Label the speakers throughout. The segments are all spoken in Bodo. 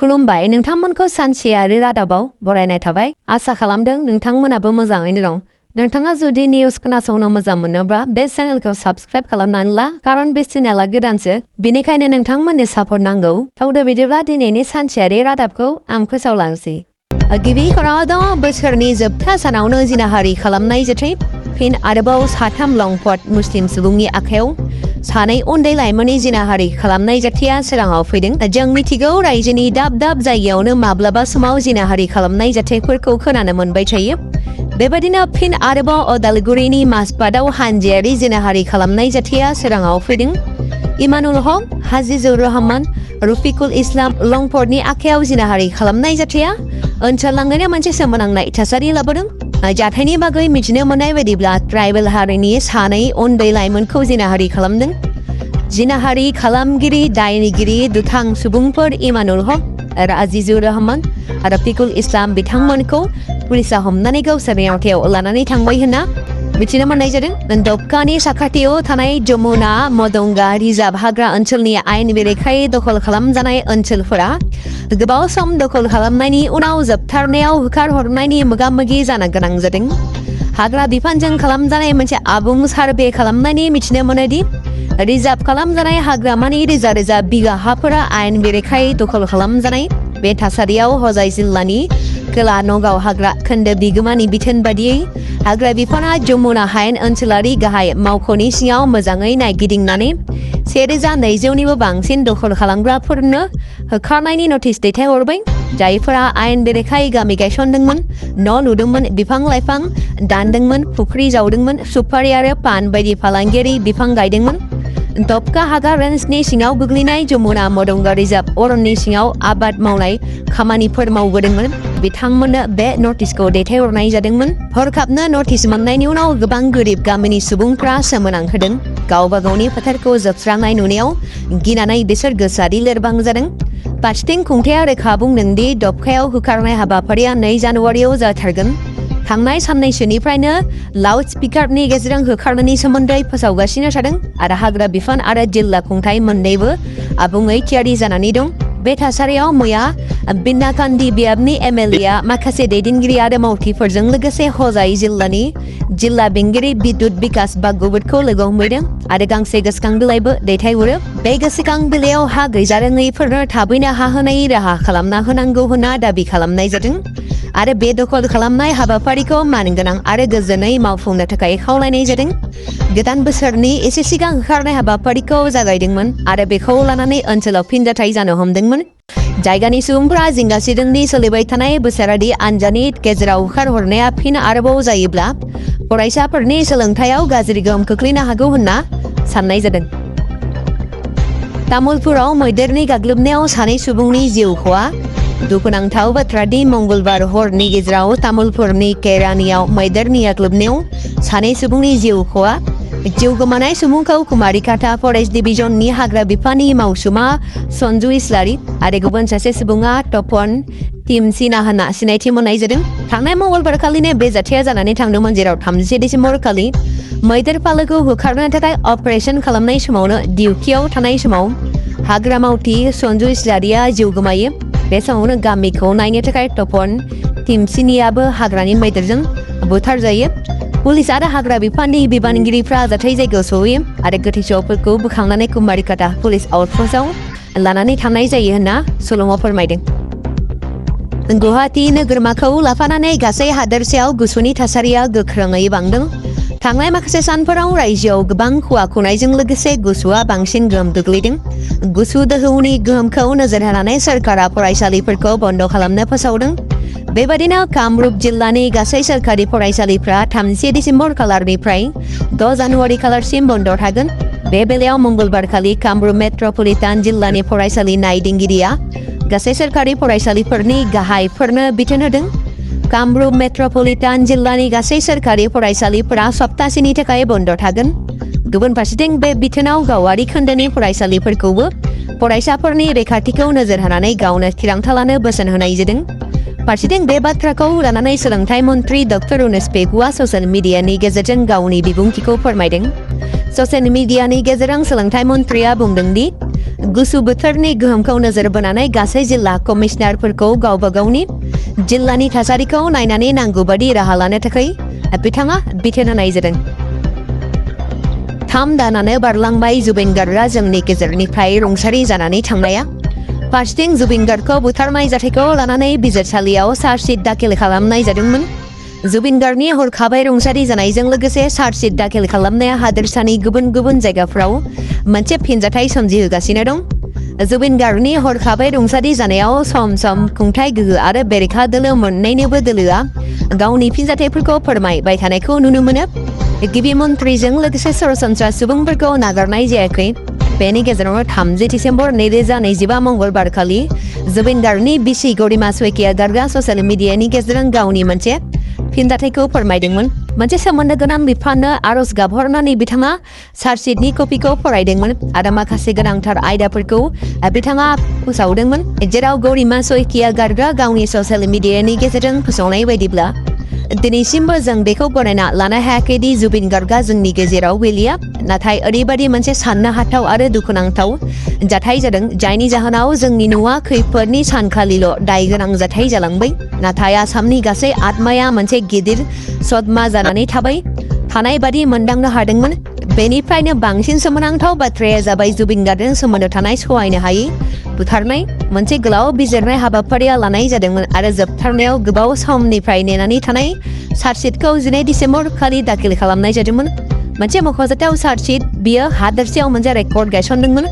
Speaker 1: खुलुमबाय नोंथांमोनखौ सानसेयारि रादाबाव बरायनाय थाबाय आसा खालामदों नोंथांमोनाबो मोजाङैनो दं नोंथाङा जुदि निउस खोनासंनो मोजां मोनोब्ला बे चेनेलखौ साबस्क्राइब खालामनानै ला कारन बे चेनेला गोदानसो बेनिखायनो नोंथांमोननि सापर्ट नांगौ थावदो बिदिब्ला दिनैनि सानसेयारि रादाबखौ आं फोसावलांसै गिबि खौराङाव दं बोसोरनि जोबथा सानावनो जिनाहारि खालामनाय जाथाय फिन आरोबाव साथाम लंपट मुस्लिम सुबुंनि आखायाव सानै उन्दै लाइमोननि जिनाहारि खालामनाय जाथाया सोराङाव फैदों जों मिथिगौ रायजोनि दाब दाब जायगायावनो माब्लाबा समाव जिनाहारि खालामनाय जाथायफोरखौ खोनानो मोनबाय थायो बेबायदिनो फिन आरोबाव उदालगुरिनि माजबादाव हानजायारि जिनाहारि खालामनाय जाथाया सोराङाव फैदों इमानुल हक हाजिजुर रहमान रफिकुल इस्लाम लंपटनि आखायाव जिनाहारि खालामनाय जाथाया ओनसोलनाङैनो मोनसे सोमोनांनाय थासारि लाबोदों जाथायनि बागै मिथिनो मोननाय बायदिब्ला ट्राइबेल हारिनि सानै उन्दै लाइमोनखौ जिनाहारि खालामदों जिनाहारि खालामगिरि दायनिगिरि दुथां सुबुंफोर इमानुल हक आरो आजिजुर रहमान आरो रफिकुल इस्लाम बिथांमोनखौ पुलिसा हमनानै गावसोरनि आवथायाव लानानै थांबाय होनना मिथिनो मोननाय जादों दबकानि साखाथियाव थानाय जमुना मदंगा रिजार्भ हाग्रा ओनसोलनि आयेन बेरेखायै दखल खालामजानाय ओनसोलफोरा गोबाव सम दखल खालामनायनि उनाव जोबथारनायाव होखारहरनायनि मोगा-मोगि जानो गोनां जादों हाग्रा बिफानजों खालामजानाय मोनसे आबुं सार्भे खालामनायनि मिथिनो मोनोदि रिजार्भ खालामजानाय हाग्रामानि रोजा रोजा बिगा हाफोरा आयेन बेरेखायै दखल खालामजानाय बे थासारियाव हजाय जिल्लानि खोला नगाव हाग्रा खोन्दो बिगोमानि बिथोन बादियै हाग्रा बिफाना जमुना हायेन ओनसोलारि गाहाय मावख'नि सिङाव मोजाङै नायगिदिंनानै 1200निबो बांसिन दखल खालामग्राफोरनो होखारनायनि नटिस दैथायहरबाय जायफोरा आयेन बेरेखायै गामि गायसनदोंमोन न' लुदोंमोन बिफां-लाइफां दानदोंमोन फुख्रि जावदोंमोन सुपारि आरो पान बायदि फालांगियारि बिफां गायदोंमोन दबका हाग्रा रेन्जनि सिङाव गोग्लैनाय जमुना मदंगा रिजार्भ अरननि सिङाव आबाद मावनाय खामानिफोर मावबोदोंमोन बिथांमोननो बे नटिसखौ दैथायहरनाय जादोंमोन हरखाबनो नटिस मोननायनि उनाव गोबां गोरिब गामिनि सुबुंफ्रा सोमोनांहोदों गावबा गावनि फोथारखौ जोबस्रांनाय नुनायाव गिनानै बिसोर गोसोआरि लोरबां जादों फारसेथिं खुंथाया रोखा बुंदोंदि दबकायाव होखारनाय हाबाफारिया 2 जानुवारियाव जाथारगोन थांनाय साननैसोनिफ्रायनो लाउड स्पिकारनि गेजेरजों होखारनायनि सोमोन्दै फोसावगासिनो थादों आरो हाग्रा बिफान आरो जिल्ला खुंथाय मोन्नैबो आबुङै थियारि जानानै दं बे थासारियाव मैया बिन्नाकान्दी बियाबनि एमएलएआ माखासे दैदेनगिरि आरो मावथिफोरजों लोगोसे हजाय जिल्लानि जिल्ला बेंगिरि बिद्युत बिकास बागुबतखौ लोगो हमहैदों आरो गांसे गोसोखां बिलाइबो दैथायहरो बे गोसोखां बिलाइयाव हा गैजारोङैफोरनो थाबैनो हा होनायनि राहा खालामना होनांगौ होनना दाबि खालामनाय जादों आरो बे दखल खालामनाय हाबाफारिखौ मानगोनां आरो गोजोनै मावफुंनो थाखाय खावलायनाय जादों गोदान बोसोरनि एसे सिगां होखारनाय हाबाफारिखौ जागायदोंमोन आरो बेखौ लानानै ओनसोलाव फिनजाथाय जानो हमदोंमोन जायगानि सुबुंफोरा जिंगासिदोंदि सोलिबाय थानाय बोसोरारि आनजादनि गेजेराव होखारहरनाया फिन आरोबाव जायोब्ला फरायसाफोरनि सोलोंथायाव गाज्रि गोहोम खोख्लैनो हागौ होनना साननाय जादों तामुलपुराव मैदेरनि गाग्लोबनायाव सानै सुबुंनि जिउ खहा दुखुनांथाव बाथ्रादि मंगलबार हरनि गेजेराव तामुलपुरनि केरानियाव मैदेरनि गाग्लोबनायाव सानै सुबुंनि जिउ खहा जिउ गोमानाय सुबुंखौ कुमारिकाटा फरेस्ट डिभिजननि हाग्रा बिफाननि मावसुमा सन्जु इस्लारि आरो गुबुन सासे सुबुङा तपन टिमसिना होनना सिनायथि मोननाय जादों थांनाय मंगलबार खालिनो बे जाथाया जानानै थांदोंमोन जेराव 30 डिसेम्बर खालि मैदेर फालोखौ होखारनो थाखाय अपारेशन खालामनाय समावनो डिउटियाव थानाय समाव हाग्रा मावथि सन्जु इस्लारिया जिउ गोमायो बे समावनो गामिखौ नायनो थाखाय तपन टिमसिनियाबो हाग्रानि मैदेरजों बुथारजायो पुलिस आरो हाग्रा बिफाननि बिबानगिरिफ्रा जाथाय जायगायाव सहैयो आरो गोथै सहफोरखौ बोखांनानै कुमारिकाटा पुलिस आउटपस्टआव लानानै थांनाय जायो होनना सल'मा फोरमायदों गुवाहाटी नोगोरमाखौ लाफानानै गासै हादोरसायाव गुसुनि थासारिया गोख्रोङै बांदों थांनाय माखासे सानफोराव रायजोआव गोबां खुवा खुनायजों लोगोसे गुसुआ बांसिन गोहोम गोग्लैदों गुसु दोहौनि गोहोमखौ नोजोर होनानै सरकारा फरायसालिफोरखौ बन्द खालामनो फोसावदों बेबादिनो कामरुप जिल्लानि गासै सोरखारि फरायसालिफ्रा 30 डिसेम्बर खालारनिफ्राय 6 जानुवारि खालारसिम बन्द थागोन बे बेलायाव मंगलबार खालि कामरुप मेट्रपलिटान जिल्लानि फरायसालि नायदिंगिरिया गासै सोरखारि फरायसालिफोरनि गाहायफोरनो बिथोन होदों कामरुप मेट्रपलिटान जिल्लानि गासै सोरखारि फरायसालिफोरा सप्तासेनि थाखाय बन्द थागोन गुबुन फारसेथिं बे बिथोनाव गावारि खोन्दोनि फरायसालिफोरखौबो फरायसाफोरनि रैखाथिखौ नोजोर होनानै गावनो थिरांथा लानो बोसोन होनाय जादों फारसेथिं बे बाथ्राखौ लानानै सोलोंथाइ मन्त्रि डक्टर उनेस पेगुआ ससियेल मिडियानि गेजेरजों गावनि बिबुंथिखौ फोरमायदों ससियेल मिडियानि गेजेरजों सोलोंथाइ मन्त्रिया बुंदोंदि गुसु बोथोरनि गोहोमखौ नोजोर बोनानै गासै जिल्ला कमिशनारफोरखौ गावबा गावनि जिल्लानि थासारिखौ नायनानै नांगौ बादि राहा लानो थाखाय बिथाङा बिथोन होनाय जादों। 3 दानानो बारलांबाय जुबिन गार्गआ जोंनि गेजेरनिफ्राय रुंसारि जानानै थांनाया। फारसेथिं जुबिन गार्गखौ बुथारनाय जाथायखौ लानानै बिजिरसालियाव चार्जशीट दाखिल खालामनाय जादोंमोन। जुबिन गार्गनि हरखाबै रुंसारि जानायजों लोगोसे चार्जशीट दाखिल खालामनाया हादोरसानि गुबुन गुबुन जायगाफोराव मोनसे फिनजाथाय सोमजिहोगासिनो दं। जुबिन गार्गनि हरखाबै रुंसारि जानायाव सम सम खुंथाय गोहो आरो बेरेखा दोलो मोननैनोबो दोलोआ गावनि फिनजाथायफोरखौ फोरमायबाय थानायखौ नुनो मोनो। गिबि मन्थ्रिजों लोगोसे सरासनस्रा सुबुंफोरखौ नागारनाय जायाखै। बेनि गेजेरावनो 30 दिसेम्बर 2025 मंगलबार खालि जुबिन गार्गनि बिसि गरिमा सइकिया गार्गआ ससियेल मिडियानि गेजेरजों गावनि मोनसे फिनजाथायखौ फोरमायदोंमोन। मोनसे सोमोन्दो गोनां बिफाननो आरज गाबहरनानै बिथाङा चार्जशीटनि कपिखौ फरायदोंमोन आरो माखासे गोनांथार आयदाफोरखौ बिथाङा फोसावदोंमोन, जेराव गरिमा सइकिया गार्गआ गावनि ससियेल मिडियानि गेजेरजों फोसावनाय बायदिब्ला दिनैसिमबो जों बेखौ गनायना लानो हायाखै दि जुबिन गार्गआ जोंनि गेजेराव गैलिया, नाथाय ओरैबायदि मोनसे साननो हाथाव आरो दुखुनांथाव जाथाय जादों जायनि जाहोनाव जोंनि न'आ खैफोदनि सानखालिल' दायगोनां जाथाय जालांबाय, नाथाय आसामनि गासै आत्माया मोनसे गिदिर सदमा जानानै थानाय बादि मोनदांनो हादोंमोन। बेनिफ्रायनो बांसिन सोमोनांथाव बाथ्राया जाबाय जुबिन गार्गजों सोमोन्दो थानाय सहायनो हायै बुथारनाय। मोनसे गोलाव बिजिरनाय हाबाफारिया लानाय जादोंमोन आरो जोबथारनायाव गोबाव समनिफ्राय नेनानै थानाय चार्जशीटखौ 12 दिसेम्बर खालि दाखिल खालामनाय जादोंमोन। मोनसे मख'जाथाव चार्जशीट, बियो हादोरसेयाव मोनसे रेकर्ड गायसनदोंमोन।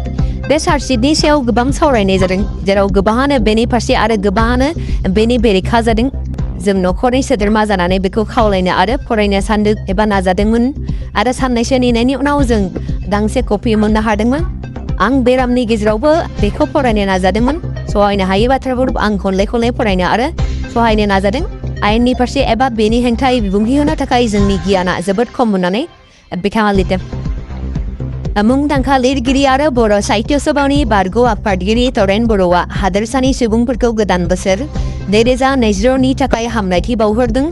Speaker 1: बे चार्जशीटनि सायाव गोबां सावरायनाय जादों, जेराव गोबाङानो बेनि फारसे आरो गोबाङानो बेनि बेरेखा जादों। जों नखरनि सोद्रोमा जानानै बेखौ खावलायनो आरो फरायनो सानदों एबा नाजादोंमोन आरो साननैसो नेनायनि उनाव जों गांसे कपि मोननो हादोंमोन। आं बेरामनि गेजेरावबो बेखौ फरायनो नाजादोंमोन। सहायनो हायै बाथ्राफोरखौ आं खनले फरायनो आरो सहायनो नाजादों। आयेननि फारसे एबा बेनि हेंथायै बिबुंथि होनो थाखाय जोंनि गियाना जोबोद खम होननानै बिथाङा लिरदों। मुंदांखा लिरगिरि आरो बर' साहित्य सभानि बारग' आफादगिरि तरेन बर'आ हादोरसानि सुबुंफोरखौ गोदान बोसोर 2022नि थाखाय हामलायथि बावहरदों।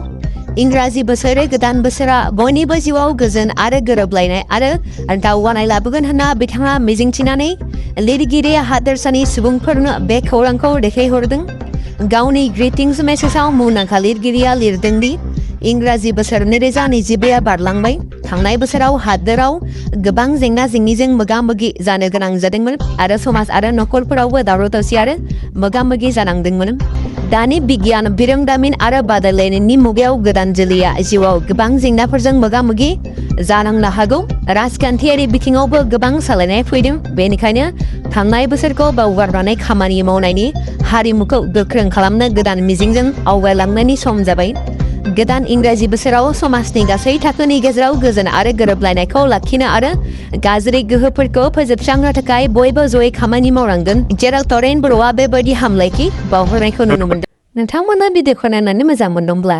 Speaker 1: इंराजि बोसोर गोदान बोसोरा बयनिबो जिउआव गोजोन आरो गोरोबलायनाय आरो दावगानाय लाबोगोन होनना बिथाङा मिजिंथिनानै लिरगिरिया हादोरसानि सुबुंफोरनो बे खौरांखौ दैथायहरदों। गावनि ग्रीटिंस मेसेजाव मुंदांखा लिरगिरिया लिरदों दि इंराजि बोसोर 2022आ बारलांबाय। थांनाय बोसोराव हादोराव गोबां जेंना जेंनिजों मोगा-मोगि जानो गोनां जादोंमोन आरो समाज आरो नखरफोरावबो दावराव-दावसि आरो मोगा-मोगि जानांदोंमोन। दानि बिगियान, बिरोंदामिन आरो बादायलायनायनि मुगायाव गोदान जोलैया जिउआव गोबां जेंनाफोरजों मोगा-मोगि जानांनो हागौ। राजखान्थियारि बिथिङावबो गोबां सोलायनाय फैदों। बेनिखायनो थांनाय बोसोरखौ बावगारनानै खामानि मावनायनि हारिमुखौ गोख्रों खालामनो गोदान मिजिंजों आवगायलांनायनि सम जाबाय। गोदान इंराजि बोसोराव समाजनि गासै थाखोनि गेजेराव गोजोन आरो गोरोबलायनायखौ लाखिनो आरो गाज्रि गोहोफोरखौ फोजोबस्रांनो थाखाय बयबो जयै खामानि मावनांगोन, जेराव तरेन बर'आ बेबायदि हामलायथि बावहरनायखौ नुनो मोनदों। नोंथांमोना भिडिअखौ नायनानै मोजां मोनदोंब्ला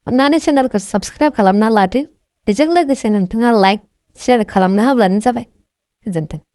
Speaker 1: अन्नानै चेनेलखौ साबस्क्राइब खालामना लादो। बेजों लोगोसे नोंथाङा लाइक, शेयार खालामना होब्लानो जाबाय। गोजोन्थों।